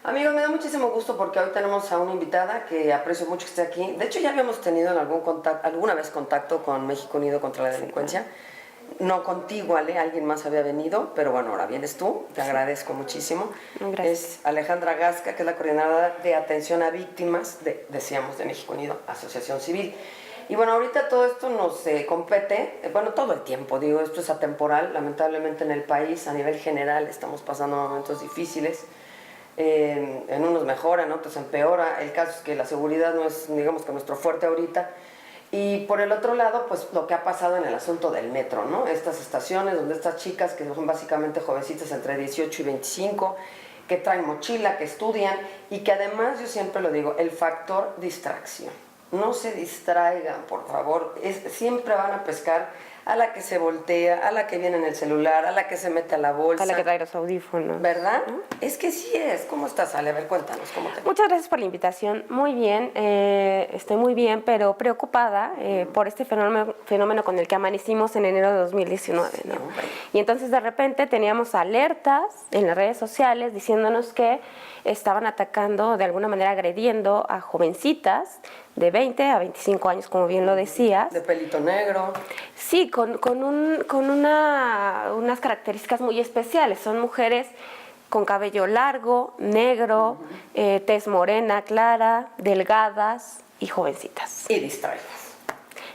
Amigos, me da muchísimo gusto porque hoy tenemos a una invitada que aprecio mucho que esté aquí. De hecho, ya habíamos tenido en alguna vez contacto con México Unido contra la Delincuencia. No contigo, Ale, alguien más había venido, pero bueno, ahora vienes tú, te agradezco muchísimo. Gracias. Es Alejandra Gasca, que es la coordinadora de atención a víctimas, decíamos, de México Unido, Asociación Civil. Y bueno, ahorita todo esto nos compete, bueno, todo el tiempo, digo, esto es atemporal, lamentablemente en el país, a nivel general, estamos pasando momentos difíciles. En unos mejora, en otros empeora. El caso es que la seguridad no es, digamos, que nuestro fuerte ahorita. Y por el otro lado, pues lo que ha pasado en el asunto del metro, ¿no? Estas estaciones donde estas chicas, que son básicamente jovencitas entre 18 y 25, que traen mochila, que estudian y que además, yo siempre lo digo, el factor distracción. No se distraigan, por favor. Siempre van a pescar a la que se voltea, a la que viene en el celular, a la que se mete a la bolsa. A la que trae los audífonos. ¿Verdad? Es que sí es. ¿Cómo estás, Ale? A ver, cuéntanos, ¿cómo te va? Muchas gracias por la invitación. Muy bien, estoy muy bien, pero preocupada por este fenómeno con el que amanecimos en enero de 2019, ¿no? Y entonces de repente teníamos alertas en las redes sociales diciéndonos que estaban atacando, de alguna manera agrediendo a jovencitas de 20 a 25 años, como bien lo decías. De pelito negro. Sí, con unas características muy especiales. Son mujeres con cabello largo, negro, tez morena, clara, delgadas y jovencitas. Y distraídas.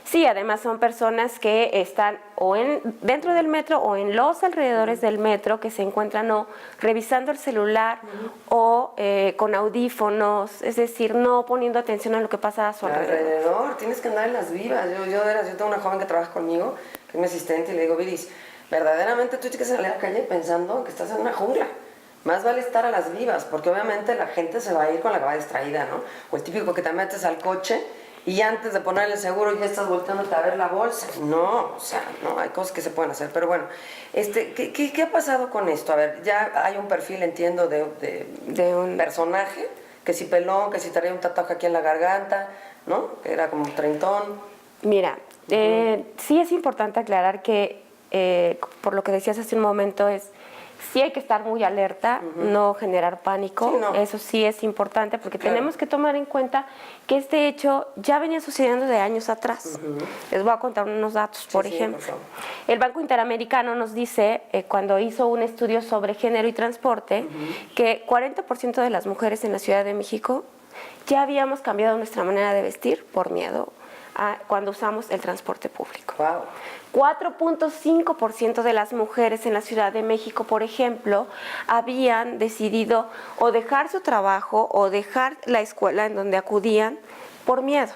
Sí, además son personas que están o dentro del metro o en los alrededores del metro, que se encuentran o revisando el celular o con audífonos, es decir, no poniendo atención a lo que pasa a su alrededor. Tienes que andar en las vivas. Yo tengo una joven que trabaja conmigo, que es mi asistente, y le digo, Viris, verdaderamente tú tienes que salir a la calle pensando que estás en una jungla. Más vale estar a las vivas, porque obviamente la gente se va a ir con la que va distraída, ¿no? O el típico que te metes al coche y antes de ponerle el seguro ya estás volteándote a ver la bolsa. No, o sea, no, hay cosas que se pueden hacer. Pero bueno, ¿qué ha pasado con esto? A ver, ya hay un perfil, entiendo, de un personaje, que si pelón, que si traía un tatuaje aquí en la garganta, ¿no? Que era como un treintón. Mira, sí es importante aclarar que, por lo que decías hace un momento, sí hay que estar muy alerta, no generar pánico. Sí, no. Eso sí es importante porque Claro. tenemos que tomar en cuenta que este hecho ya venía sucediendo de años atrás. Les voy a contar unos datos, por ejemplo. Por favor. El Banco Interamericano nos dice, cuando hizo un estudio sobre género y transporte, que 40% de las mujeres en la Ciudad de México ya habíamos cambiado nuestra manera de vestir por miedo cuando usamos el transporte público. Wow. 4.5% de las mujeres en la Ciudad de México, por ejemplo, habían decidido o dejar su trabajo o dejar la escuela en donde acudían por miedo.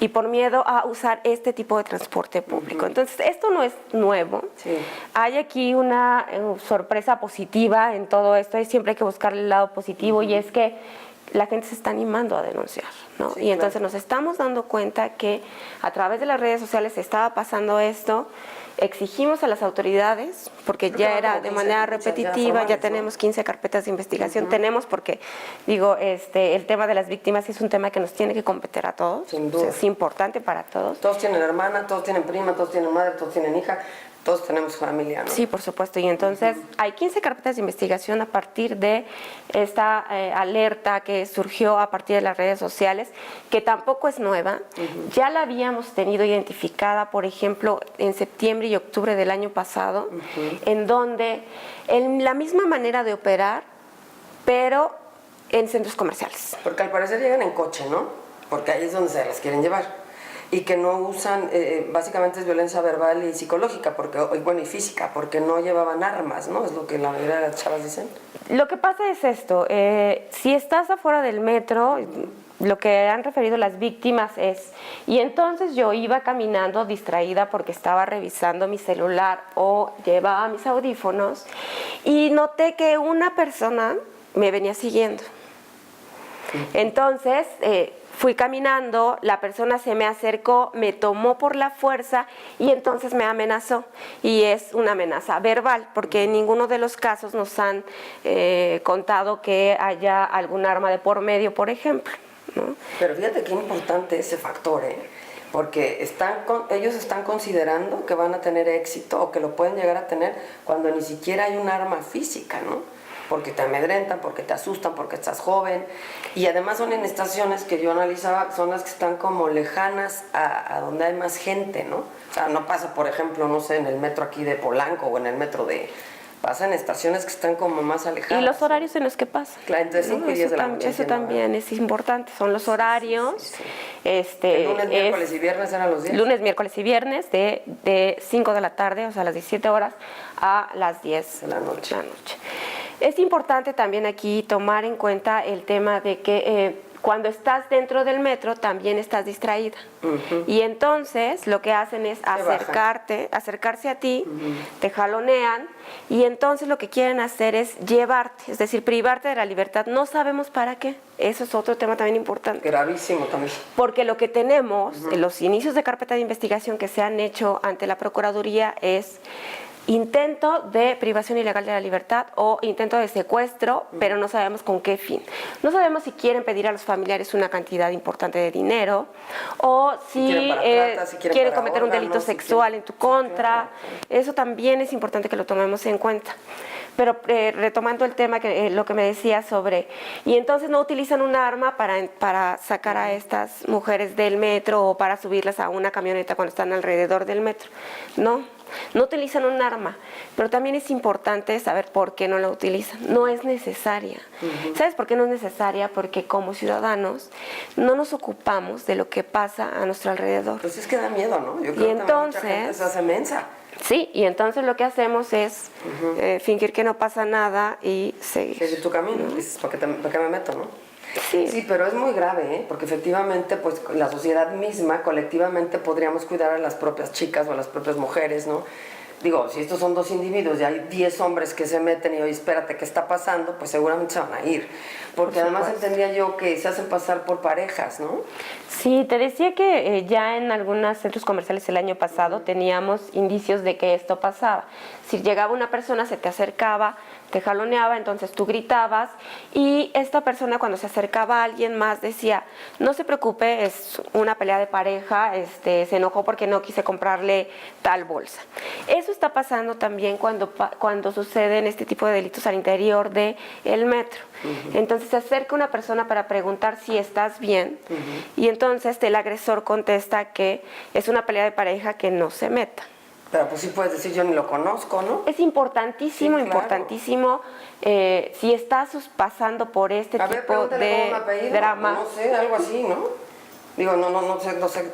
Y por miedo a usar este tipo de transporte público. Entonces, esto no es nuevo. Sí. Hay aquí una sorpresa positiva en todo esto, y siempre hay que buscarle el lado positivo, y es que la gente se está animando a denunciar, ¿no? Sí, y entonces claro. nos estamos dando cuenta que a través de las redes sociales estaba pasando esto. Exigimos a las autoridades, porque ya era de manera repetitiva, ya tenemos 15 carpetas de investigación, tenemos porque, digo, el tema de las víctimas es un tema que nos tiene que competir a todos. Sin duda. O sea, es importante para todos. Todos tienen hermana, todos tienen prima, todos tienen madre, todos tienen hija, todos tenemos familia, ¿no? Sí, por supuesto. Y entonces hay 15 carpetas de investigación a partir de esta alerta que surgió a partir de las redes sociales, que tampoco es nueva. Ya la habíamos tenido identificada, por ejemplo, en septiembre y octubre del año pasado, en donde en la misma manera de operar, pero en centros comerciales. Porque al parecer llegan en coche, ¿no? Porque ahí es donde se las quieren llevar. Y que no usan, básicamente es violencia verbal y psicológica, y física, porque no llevaban armas, ¿no? Es lo que la mayoría de las chavas dicen. Lo que pasa es esto, si estás afuera del metro, lo que han referido las víctimas es, y entonces yo iba caminando distraída porque estaba revisando mi celular o llevaba mis audífonos y noté que una persona me venía siguiendo. Entonces, fui caminando, la persona se me acercó, me tomó por la fuerza y entonces me amenazó. Y es una amenaza verbal, porque en ninguno de los casos nos han contado que haya algún arma de por medio, por ejemplo, ¿no? Pero fíjate qué importante ese factor, porque ellos están considerando que van a tener éxito o que lo pueden llegar a tener cuando ni siquiera hay un arma física, ¿no? porque te amedrentan, porque te asustan, porque estás joven. Y además son en estaciones que yo analizaba, son las que están como lejanas a donde hay más gente, ¿no? O sea, no pasa, por ejemplo, no sé, en el metro aquí de Polanco o en el metro de... Pasa en estaciones que están como más alejadas. Y los horarios en los que pasa. Claro, entonces 5 y 10 de la noche. Eso también es importante, son los horarios. Sí. Lunes, miércoles y viernes eran los días. Lunes, miércoles y viernes de 5 de la tarde, o sea, a las 17 horas, a las 10 de la noche. Es importante también aquí tomar en cuenta el tema de que cuando estás dentro del metro también estás distraída. Y entonces lo que hacen es acercarse a ti, te jalonean, y entonces lo que quieren hacer es llevarte, es decir, privarte de la libertad. No sabemos para qué. Eso es otro tema también importante. Gravísimo también. Porque lo que tenemos en los inicios de carpeta de investigación que se han hecho ante la Procuraduría es intento de privación ilegal de la libertad o intento de secuestro, pero no sabemos con qué fin. No sabemos si quieren pedir a los familiares una cantidad importante de dinero o si quieren cometer un delito sexual en tu contra. Eso también es importante que lo tomemos en cuenta. Pero retomando el tema, lo que me decía sobre, y entonces no utilizan un arma para sacar a estas mujeres del metro o para subirlas a una camioneta cuando están alrededor del metro. No utilizan un arma, pero también es importante saber por qué no la utilizan. No es necesaria. ¿Sabes por qué no es necesaria? Porque como ciudadanos no nos ocupamos de lo que pasa a nuestro alrededor. Pues es que da miedo, ¿no? Yo creo que mucha gente se hace mensa. Sí, y entonces lo que hacemos es fingir que no pasa nada y seguir. Seguir tu camino, dices, ¿para qué me meto, no? Sí. Sí, pero es muy grave, porque efectivamente, pues la sociedad misma, colectivamente, podríamos cuidar a las propias chicas o a las propias mujeres, ¿no? Digo, si estos son 2 individuos y hay 10 hombres que se meten y oye, espérate, ¿qué está pasando? Pues seguramente se van a ir. Porque además entendía yo que se hacen pasar por parejas, ¿no? Sí, te decía que ya en algunos centros comerciales el año pasado teníamos indicios de que esto pasaba. Si llegaba una persona, se te acercaba, te jaloneaba, entonces tú gritabas y esta persona cuando se acercaba a alguien más decía, no se preocupe, es una pelea de pareja, se enojó porque no quise comprarle tal bolsa. Eso está pasando también cuando suceden este tipo de delitos al interior del metro. Entonces se acerca una persona para preguntar si estás bien y entonces el agresor contesta que es una pelea de pareja, que no se meta. Pero pues sí puedes decir, yo ni lo conozco, ¿no? Es importantísimo, sí, claro. importantísimo, si estás pasando por este tipo de drama. No sé, algo así, ¿no? Digo, no sé.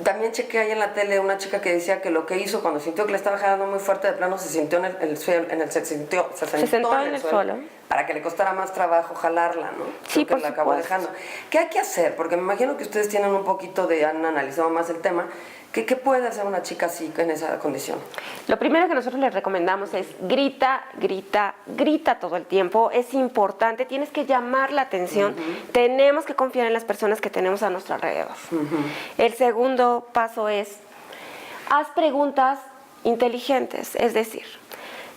También chequé ahí en la tele una chica que decía que lo que hizo cuando sintió que le estaba jalando muy fuerte, de plano se sintió en el suelo, se sentó en el suelo para que le costara más trabajo jalarla, ¿no? Sí, porque la acabó dejando. ¿Qué hay que hacer? Porque me imagino que ustedes tienen un poquito han analizado más el tema. ¿Qué puede hacer una chica así en esa condición? Lo primero que nosotros les recomendamos es grita todo el tiempo. Es importante, tienes que llamar la atención. Tenemos que confiar en las personas que tenemos a nuestro alrededor. El segundo paso es, haz preguntas inteligentes, es decir,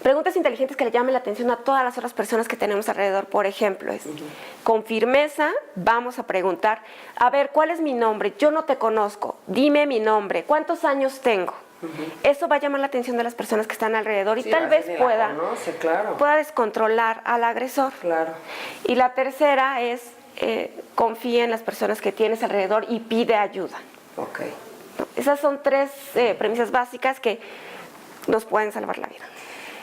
preguntas inteligentes que le llamen la atención a todas las otras personas que tenemos alrededor. Por ejemplo, con firmeza vamos a preguntar, a ver, ¿cuál es mi nombre? Yo no te conozco, dime mi nombre, ¿cuántos años tengo? Eso va a llamar la atención de las personas que están alrededor y tal vez pueda descontrolar al agresor. Claro. Y la tercera es, confía en las personas que tienes alrededor y pide ayuda. Okay. Esas son 3 premisas básicas que nos pueden salvar la vida.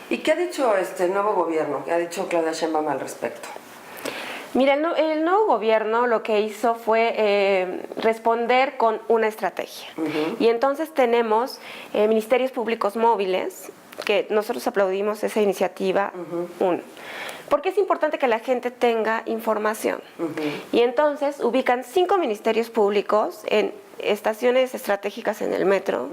¿Y qué ha dicho el nuevo gobierno? ¿Qué ha dicho Claudia Sheinbaum al respecto? Mira, el nuevo gobierno lo que hizo fue responder con una estrategia. Y entonces tenemos ministerios públicos móviles, que nosotros aplaudimos esa iniciativa, porque es importante que la gente tenga información. Y entonces ubican 5 ministerios públicos en estaciones estratégicas en el metro,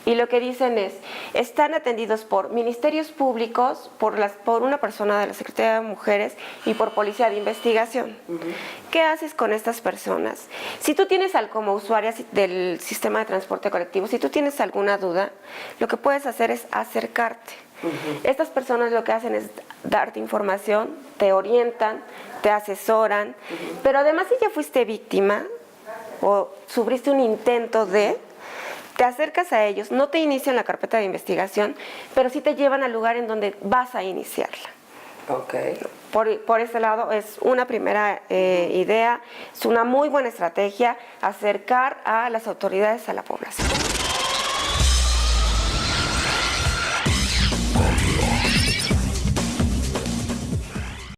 y lo que dicen es, están atendidos por ministerios públicos, por una persona de la Secretaría de Mujeres y por Policía de Investigación. ¿Qué haces con estas personas? Si tú tienes como usuaria del sistema de transporte colectivo, si tú tienes alguna duda, lo que puedes hacer es acercarte. Estas personas lo que hacen es darte información, te orientan, te asesoran, pero además si ya fuiste víctima o sufriste un intento te acercas a ellos, no te inician la carpeta de investigación, pero sí te llevan al lugar en donde vas a iniciarla. Ok. Por ese lado es una primera idea, es una muy buena estrategia acercar a las autoridades a la población.